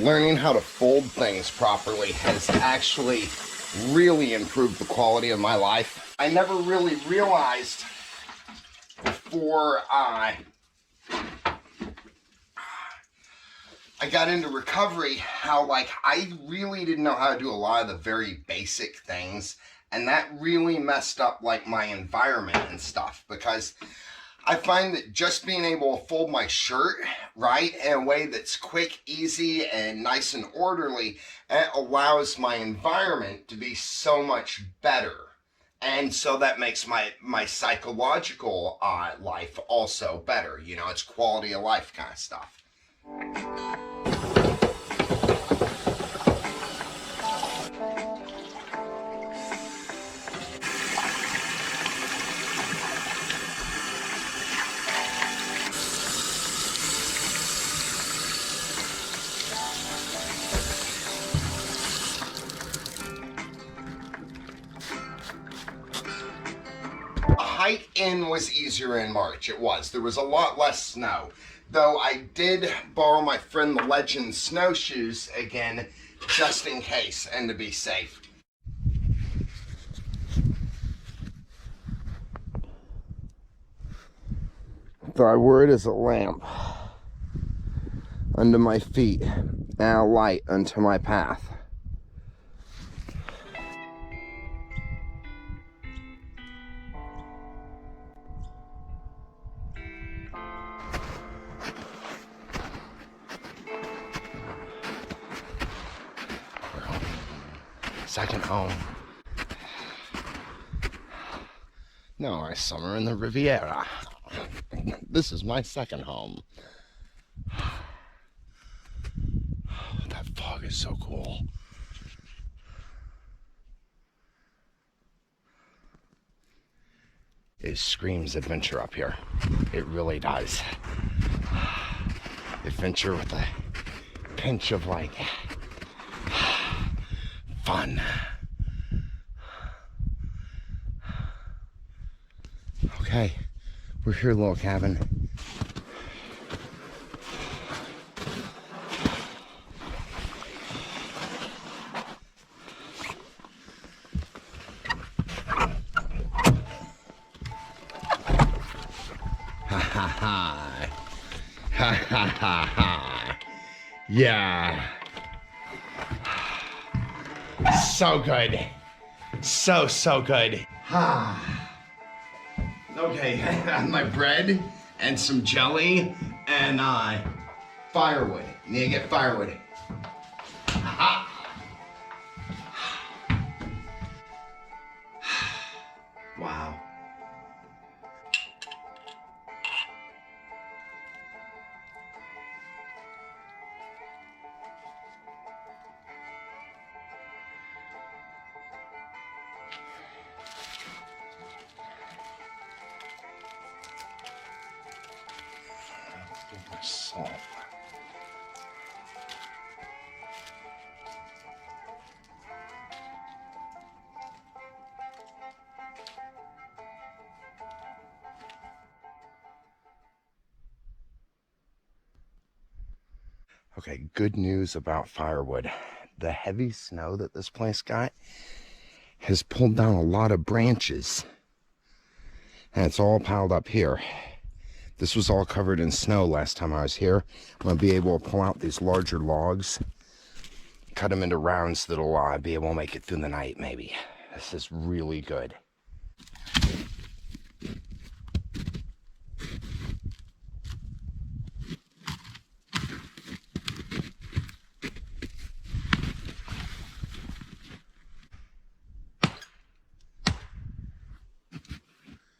learning how to fold things properly has actually really improved the quality of my life. I never really realized before I got into recovery how I really didn't know how to do a lot of the very basic things, and that really messed up my environment and stuff, because I find that just being able to fold my shirt right in a way that's quick, easy, and nice and orderly, it allows my environment to be so much better. And so that makes my psychological life also better. You know, it's quality of life kind of stuff. Hike in was easier in March. It was. There was a lot less snow. Though I did borrow my friend the Legend snowshoes again, just in case, and to be safe. Thy word is a lamp unto my feet, and a light unto my path. Second home. No, I summer in the Riviera. This is my second home. That fog is so cool. It screams adventure up here. It really does. Adventure with a pinch of fun. Okay, we're here, little cabin. Ha ha ha. Ha ha ha ha. Yeah. So good. So good. Okay, I have my bread and some jelly and firewood. Need to get firewood. Aha. Wow. Salt. Okay, good news about Firewood. The heavy snow that this place got has pulled down a lot of branches, and it's all piled up here. This was all covered in snow last time I was here. I'm going to be able to pull out these larger logs, cut them into rounds that'll be able to make it through the night, maybe. This is really good.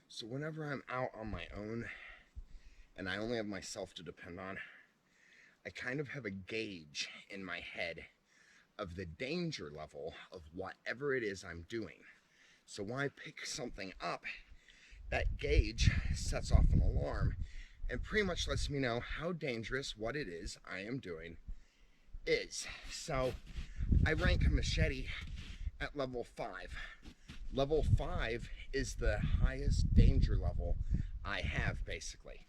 So whenever I'm out on my own, and I only have myself to depend on, I kind of have a gauge in my head of the danger level of whatever it is I'm doing. So when I pick something up, that gauge sets off an alarm and pretty much lets me know how dangerous what it is I am doing is. So I rank a machete at level 5. Level 5 is the highest danger level I have, basically.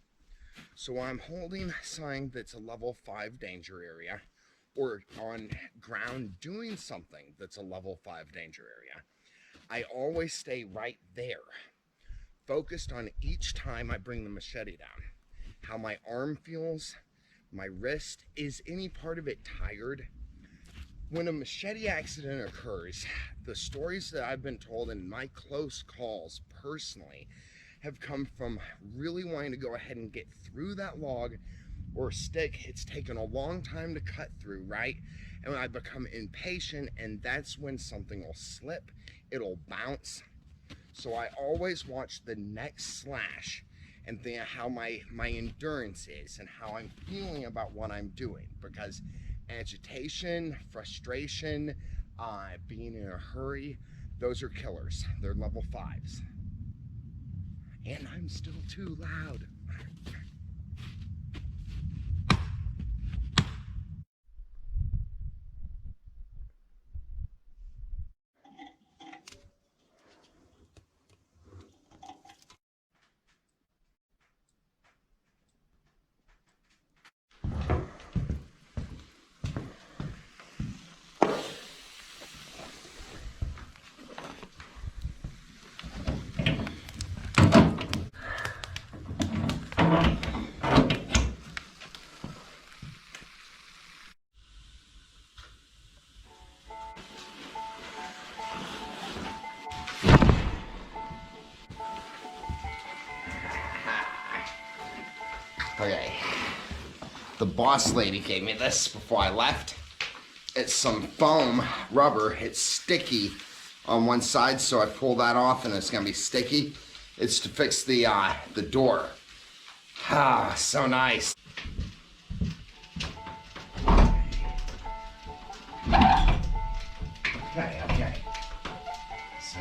So I'm holding something that's a level 5 danger area, or on ground doing something that's a level 5 danger area, I always stay right there, focused on each time I bring the machete down. How my arm feels, my wrist, is any part of it tired? When a machete accident occurs, the stories that I've been told in my close calls personally have come from really wanting to go ahead and get through that log or stick. It's taken a long time to cut through, right? And I become impatient, and that's when something will slip, it'll bounce. So I always watch the next slash and think how my endurance is and how I'm feeling about what I'm doing, because agitation, frustration, being in a hurry, those are killers. They're level 5s. And I'm still too loud. Okay, the boss lady gave me this before I left. It's some foam rubber. It's sticky on one side, so I pull that off and it's gonna be sticky. It's to fix the door. Ah, so nice. Okay. So.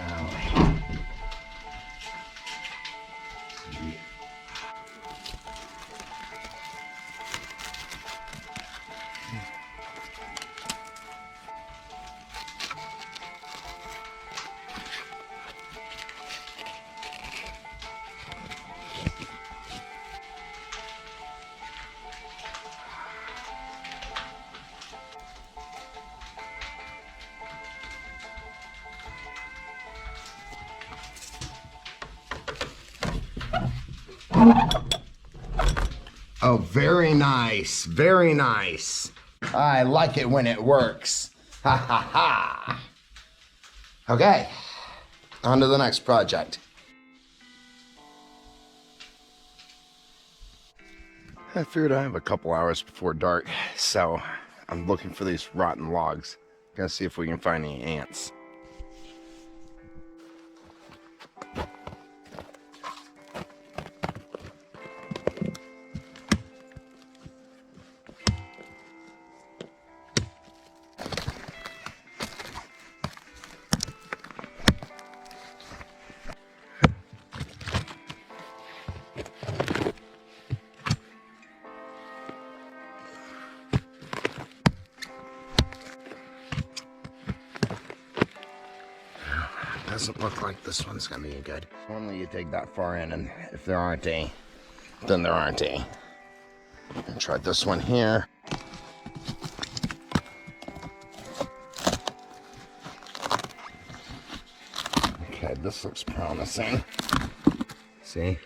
Oh, very nice, very nice. I like it when it works. Ha ha ha. Okay, on to the next project. I figured I have a couple hours before dark, so I'm looking for these rotten logs. Gonna see if we can find any ants. Doesn't look like this one's gonna be good. Normally you dig that far in, and if there aren't any, then there aren't any. I tried this one here. Okay, this looks promising. See?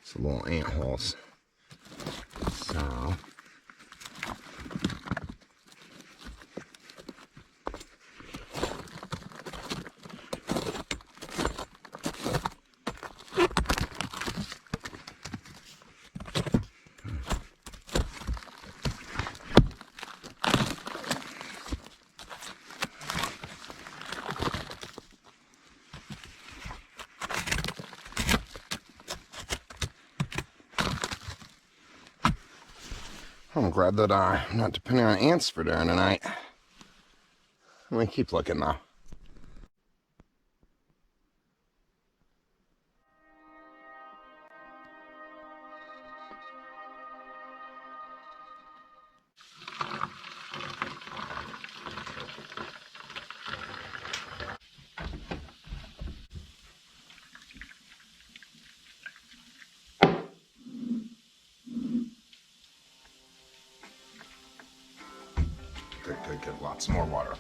It's a little ant holes. So I'm glad that I'm not depending on ants for dinner tonight. Let me keep looking though. Some more water.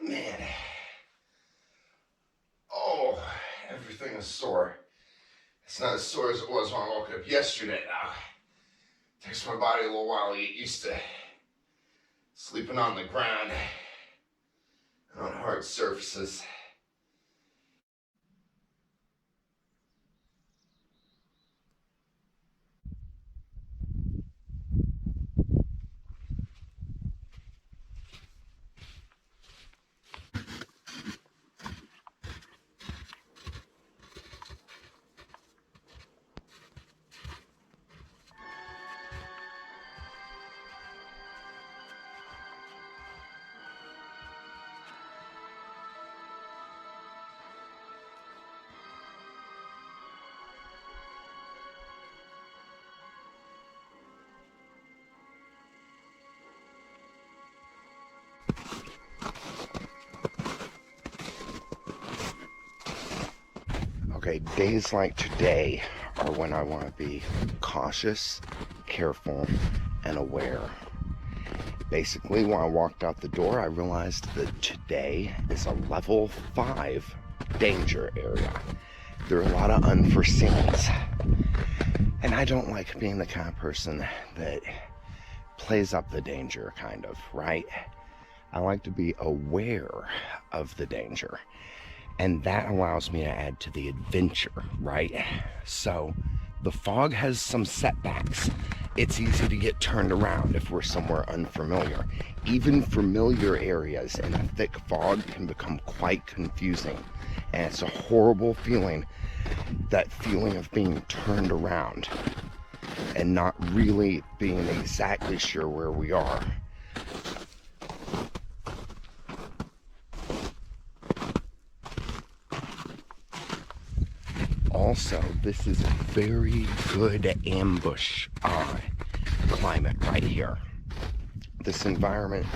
Man, oh, everything is sore. It's not as sore as it was when I woke up yesterday now. It takes my body a little while to get used to sleeping on the ground and on hard surfaces. Okay, days like today are when I want to be cautious, careful, and aware. Basically, when I walked out the door, I realized that today is a level 5 danger area. There are a lot of unforeseens. And I don't like being the kind of person that plays up the danger, kind of, right? I like to be aware of the danger. And that allows me to add to the adventure, right? So the fog has some setbacks. It's easy to get turned around if we're somewhere unfamiliar. Even familiar areas in a thick fog can become quite confusing. And it's a horrible feeling, that feeling of being turned around and not really being exactly sure where we are. Also, this is a very good ambush climate right here. This environment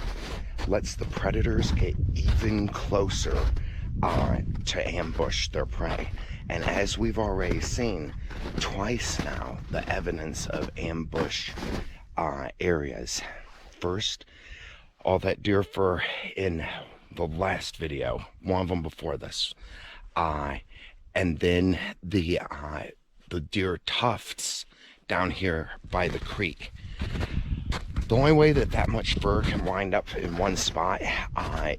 lets the predators get even closer to ambush their prey. And as we've already seen twice now, the evidence of ambush areas. First, all that deer fur in the last video, one of them before this. And then the deer tufts down here by the creek. The only way that much fur can wind up in one spot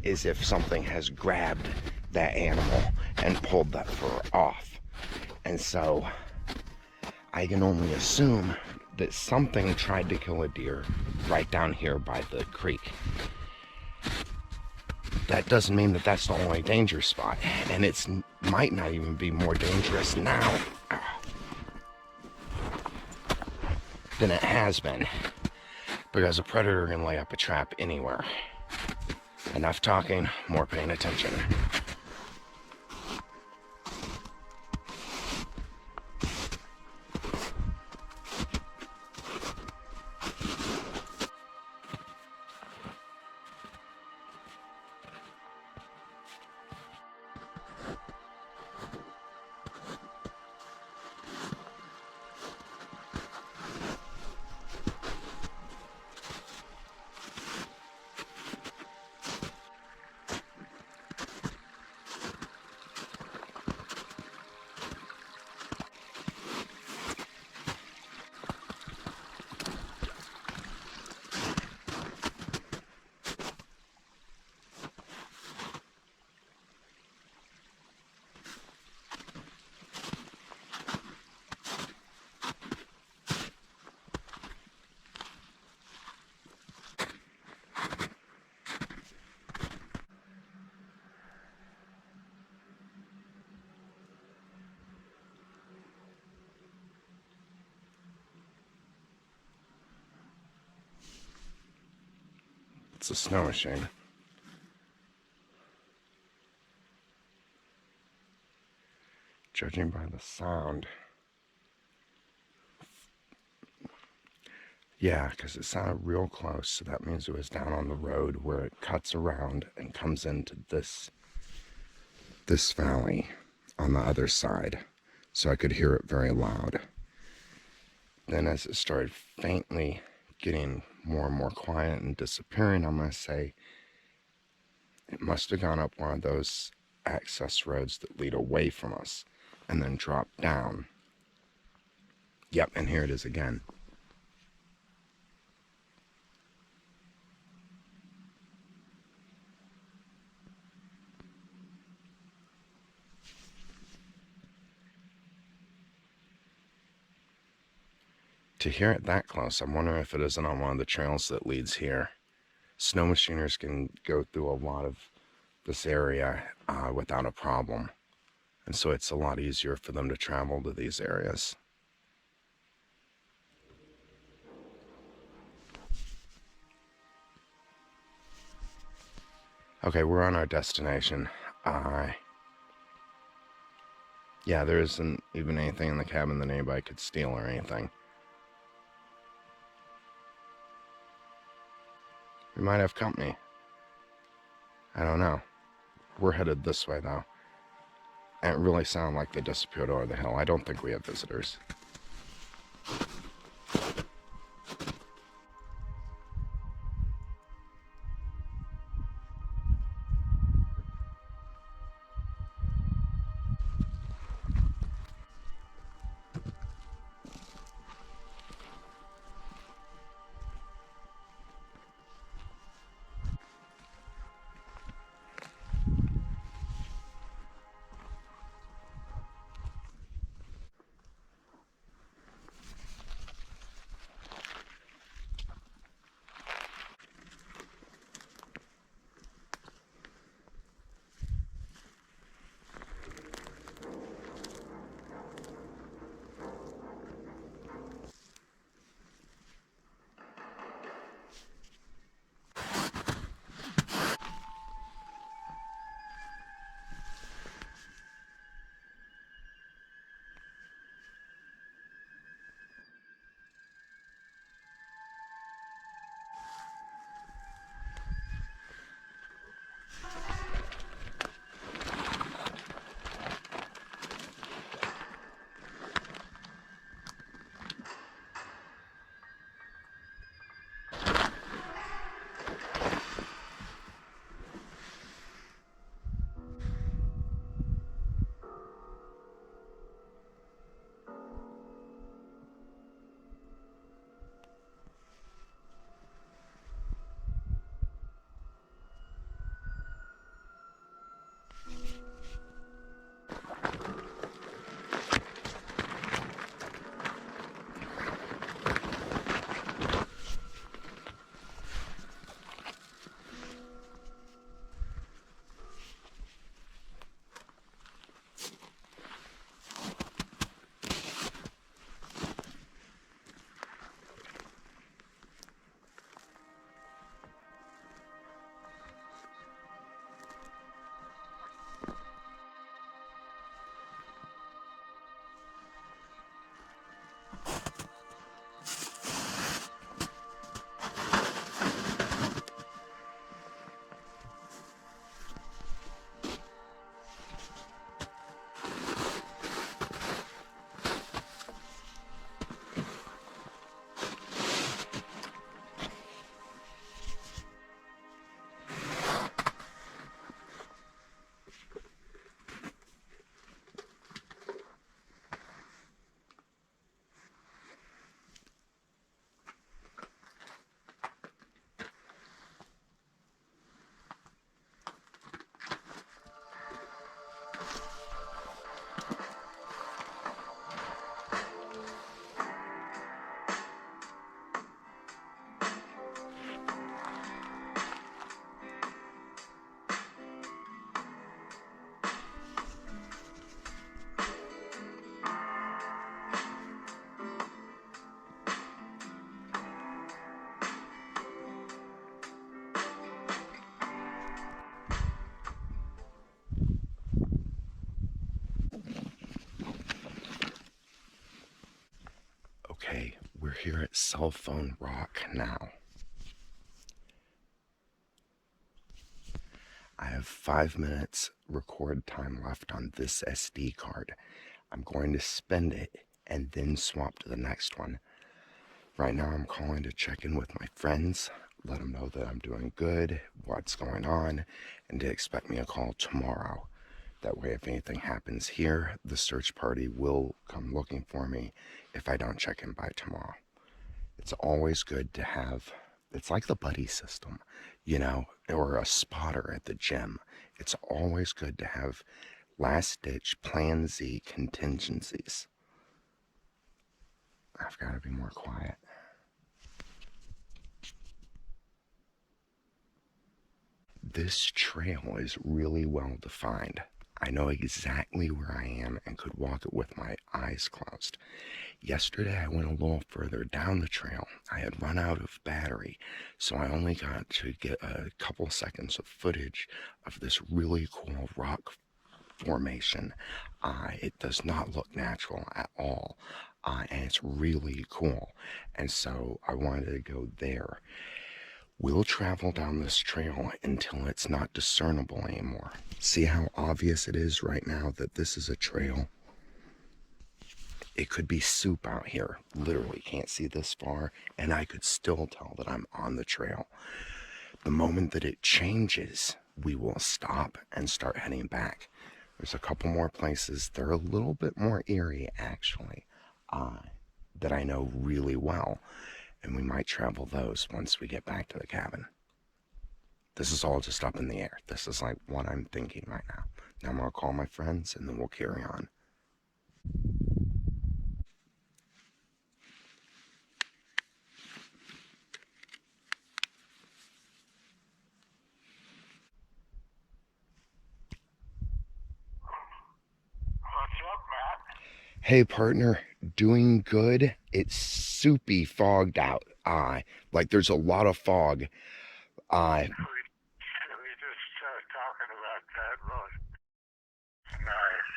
is if something has grabbed that animal and pulled that fur off. And so I can only assume that something tried to kill a deer right down here by the creek. That doesn't mean that that's the only danger spot, and it might not even be more dangerous now than it has been, because a predator can lay up a trap anywhere. Enough talking, more paying attention. It's a snow machine. Judging by the sound. Yeah, because it sounded real close, so that means it was down on the road where it cuts around and comes into this valley on the other side. So I could hear it very loud. Then as it started faintly getting more and more quiet and disappearing, I'm going to say it must have gone up one of those access roads that lead away from us and then dropped down. Yep, and here it is again. To hear it that close, I'm wondering if it isn't on one of the trails that leads here. Snow machiners can go through a lot of this area without a problem. And so it's a lot easier for them to travel to these areas. Okay, we're on our destination. Yeah, there isn't even anything in the cabin that anybody could steal or anything. We might have company. I don't know. We're headed this way, though. And it really sounded like they disappeared over the hill. I don't think we have visitors. here at Cell Phone Rock now. I have 5 minutes record time left on this SD card. I'm going to spend it and then swap to the next one. Right now I'm calling to check in with my friends, let them know that I'm doing good, what's going on, and to expect me a call tomorrow. That way if anything happens here, the search party will come looking for me if I don't check in by tomorrow. It's always good to have, it's like the buddy system, you know, or a spotter at the gym. It's always good to have last ditch plan Z contingencies. I've got to be more quiet. This trail is really well defined. I know exactly where I am and could walk it with my eyes closed. Yesterday I went a little further down the trail. I had run out of battery, so I only got to get a couple seconds of footage of this really cool rock formation. It does not look natural at all, and it's really cool. And so I wanted to go there. We'll travel down this trail until it's not discernible anymore. See how obvious it is right now that this is a trail? It could be soup out here. Literally can't see this far, and I could still tell that I'm on the trail. The moment that it changes, we will stop and start heading back. There's a couple more places. They're a little bit more eerie, actually, that I know really well. And we might travel those once we get back to the cabin. This is all just up in the air. This is like what I'm thinking right now. Now I'm going to call my friends and then we'll carry on. What's up, Matt? Hey, partner. Doing good. It's soupy fogged out. Like there's a lot of fog. We just talking about that road. Nice.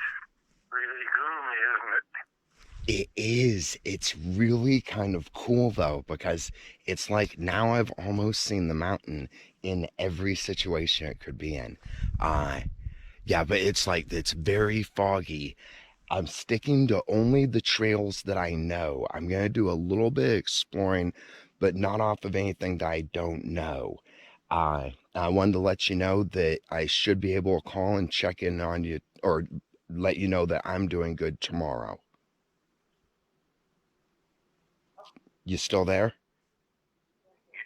Really gloomy, isn't it? It is. It's really kind of cool though, because it's like now I've almost seen the mountain in every situation it could be in. Yeah, but it's like it's very foggy. I'm sticking to only the trails that I know. I'm going to do a little bit of exploring, but not off of anything that I don't know. I wanted to let you know that I should be able to call and check in on you, or let you know that I'm doing good tomorrow. You still there? You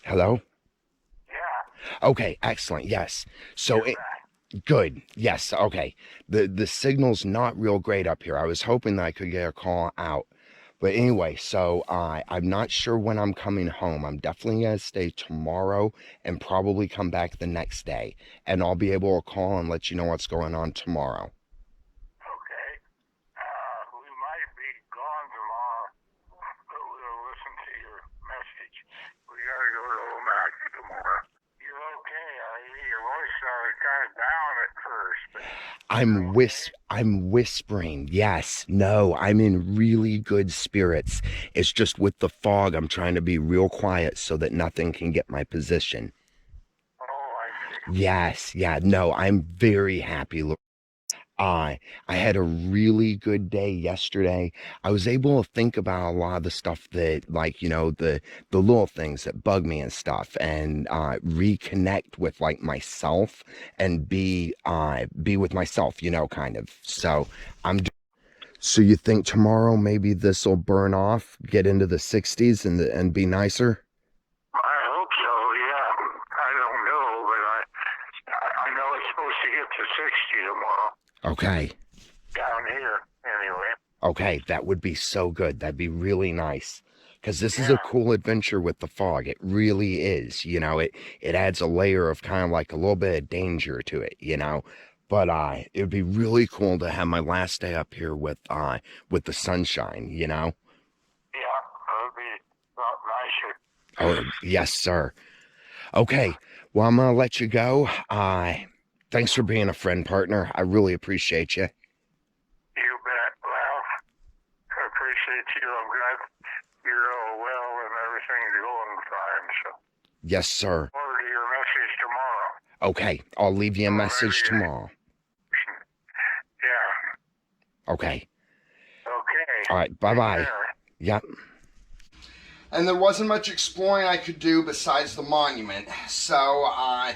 there? Hello? Yeah. Okay, excellent. Yes. So You're it, back. good. Yes. Okay. The signal's not real great up here. I was hoping that I could get a call out. But anyway, so I'm not sure when I'm coming home. I'm definitely going to stay tomorrow and probably come back the next day. And I'll be able to call and let you know what's going on tomorrow. Okay. We might be gone tomorrow, but we'll listen to your message. We gotta go to Omac tomorrow. You're okay. Your voice sounded kind of down at first, but I'm whispering. Yes. No, I'm in really good spirits. It's just with the fog, I'm trying to be real quiet so that nothing can get my position. oh, I see. Yes. Yeah. No, I'm very happy. I had a really good day yesterday. I was able to think about a lot of the stuff that, like, you know, the little things that bug me and stuff, and reconnect with like myself and be with myself, you know, kind of. So so you think tomorrow maybe this will burn off, get into the 60s and be nicer? I hope so, yeah. I don't know, but I know it's supposed to get to 60 tomorrow. Okay. Down here, anyway. Okay, that would be so good. That'd be really nice. Because this is a Yeah. cool adventure with the fog. It really is. You know, it adds a layer of kind of like a little bit of danger to it, you know. But it would be really cool to have my last day up here with the sunshine, you know. Yeah, it'll be a lot nicer. Oh, yes, sir. Okay. Well, I'm gonna let you go. Thanks for being a friend, partner. I really appreciate you. I'm glad you're all well and everything's going fine. So, Yes, sir. forward to your message tomorrow. Okay, I'll leave you a Or message maybe, tomorrow. Yeah. Okay. Okay. All right, bye-bye. Yeah. Yep. And there wasn't much exploring I could do besides the monument. So, I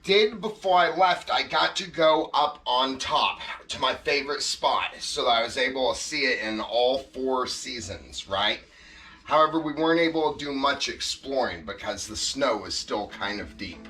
did, before I left, I got to go up on top to my favorite spot so that I was able to see it in all 4 seasons, right? However, we weren't able to do much exploring because the snow was still kind of deep.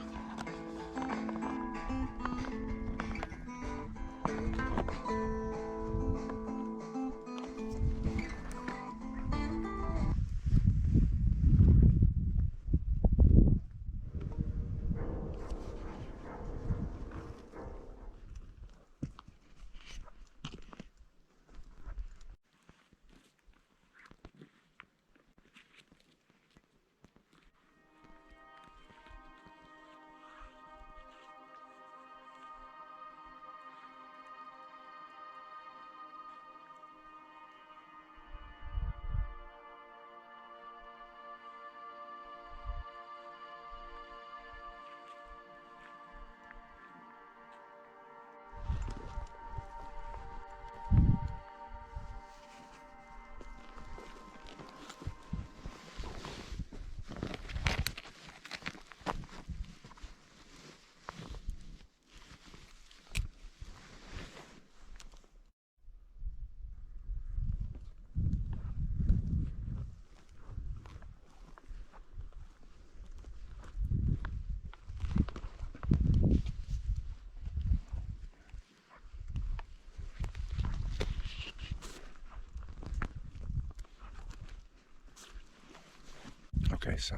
Okay, so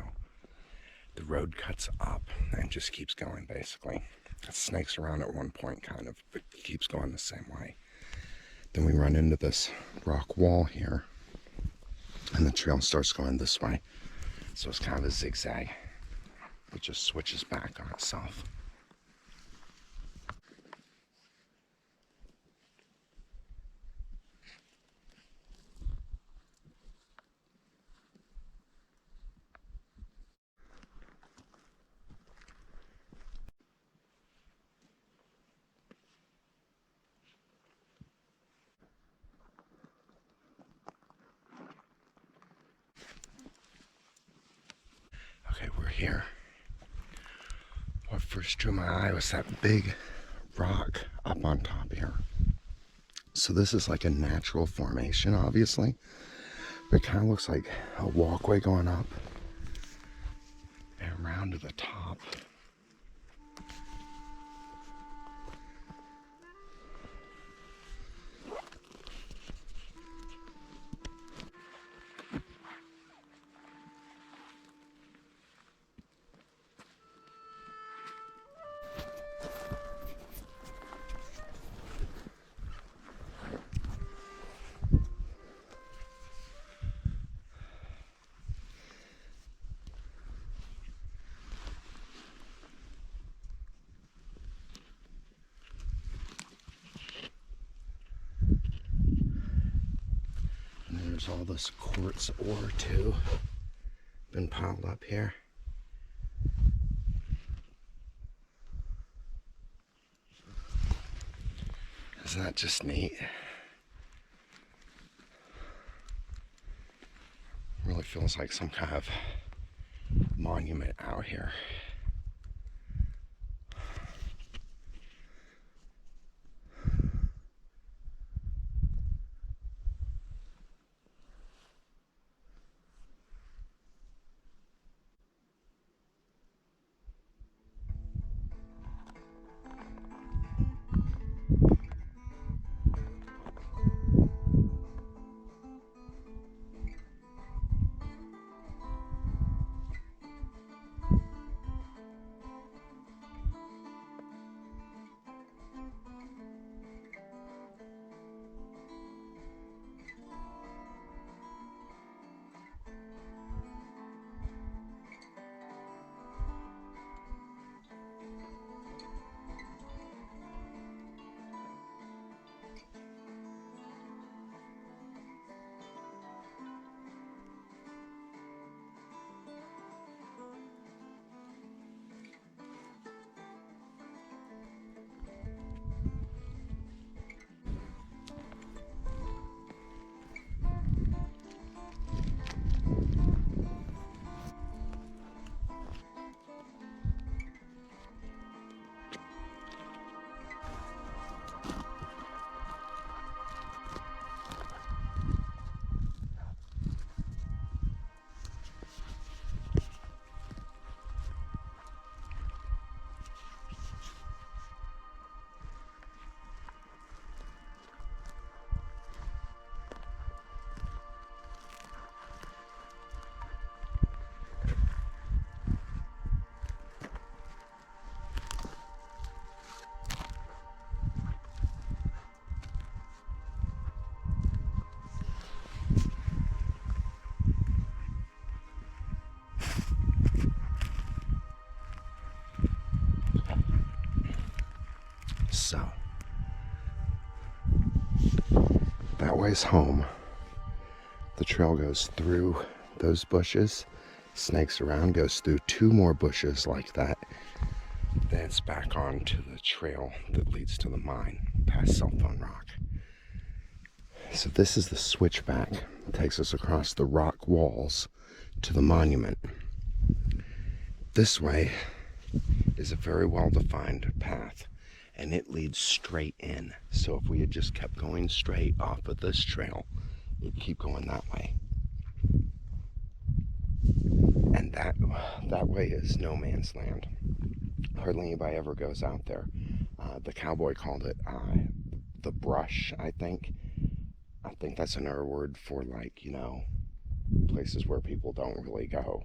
the road cuts up and just keeps going, basically. It snakes around at one point, kind of, but keeps going the same way. Then we run into this rock wall here, and the trail starts going this way. So it's kind of a zigzag. It just switches back on itself. Okay, we're here. What first drew my eye was that big rock up on top here. So this is like a natural formation, obviously. But it kind of looks like a walkway going up and around to the top. And then there's all this quartz ore too, been piled up here. Isn't that just neat? Really feels like some kind of monument out here. So that way's home. The trail goes through those bushes, snakes around, goes through 2 more bushes like that. Then it's back onto the trail that leads to the mine, past Cell Phone Rock. So this is the switchback. It takes us across the rock walls to the monument. This way is a very well-defined path, and it leads straight in. So if we had just kept going straight off of this trail, it'd keep going that way. And that way is no man's land. Hardly anybody ever goes out there. The cowboy called it the brush, I think. I think that's another word for, like, you know, places where people don't really go.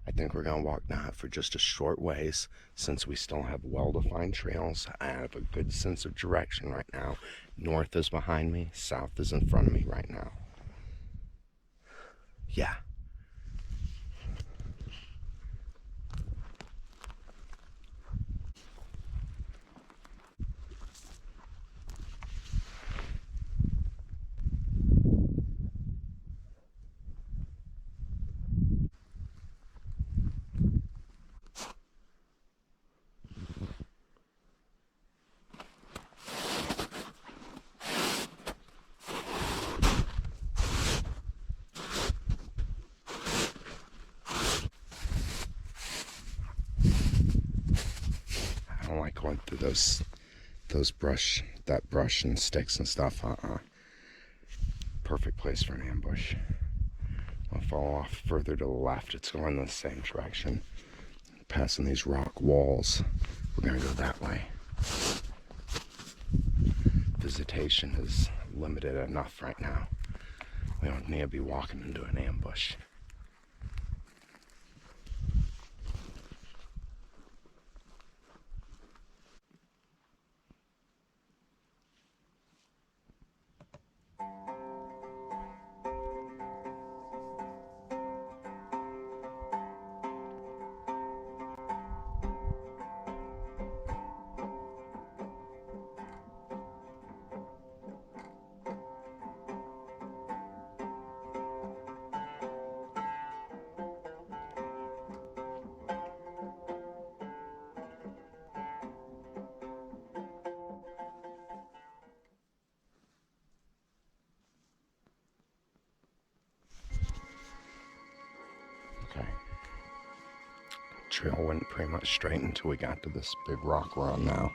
I think we're going to walk now for just a short ways, since we still have well-defined trails. I have a good sense of direction right now. North is behind me, south is in front of me right now. Yeah. I don't like going through that brush and sticks and stuff. Perfect place for an ambush. I'll fall off further to the left. It's going in the same direction. Passing these rock walls. We're gonna go that way. Visitation is limited enough right now. We don't need to be walking into an ambush. Okay. Trail went pretty much straight until we got to this big rock we're on now.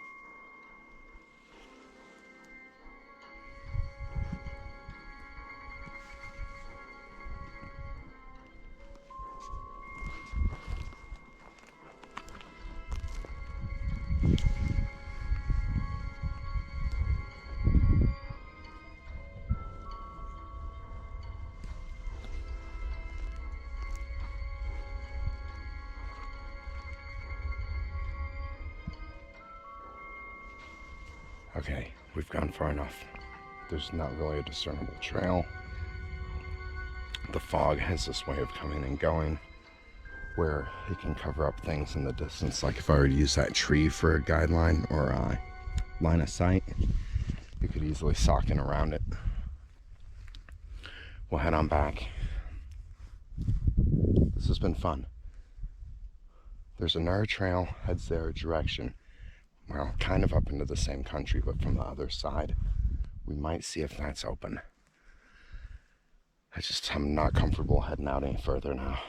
Okay, we've gone far enough. There's not really a discernible trail. The fog has this way of coming and going where it can cover up things in the distance. Like if I were to use that tree for a guideline or a line of sight, you could easily sock in around it. We'll head on back. This has been fun. There's another trail, heads their direction. Well, kind of up into the same country, but from the other side. We might see if that's open. I'm not comfortable heading out any further now.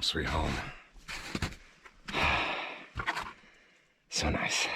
sweet home. So nice.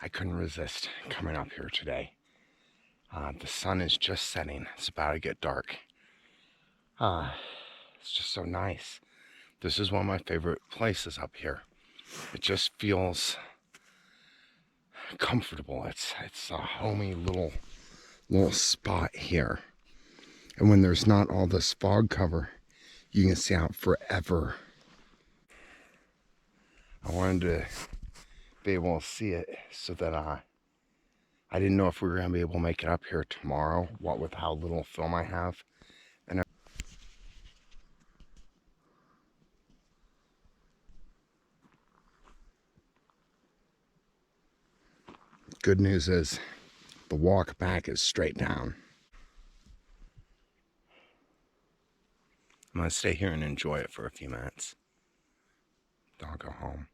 I couldn't resist coming up here today. The sun is just setting. It's about to get dark. It's just so nice. This is one of my favorite places up here. It just feels comfortable. It's a homey little spot here. And when there's not all this fog cover, you can see out forever. I wanted to be able to see it so that I didn't know if we were going to be able to make it up here tomorrow, what with how little film I have. And good news is the walk back is straight down. I'm going to stay here and enjoy it for a few minutes. Then I'll go home.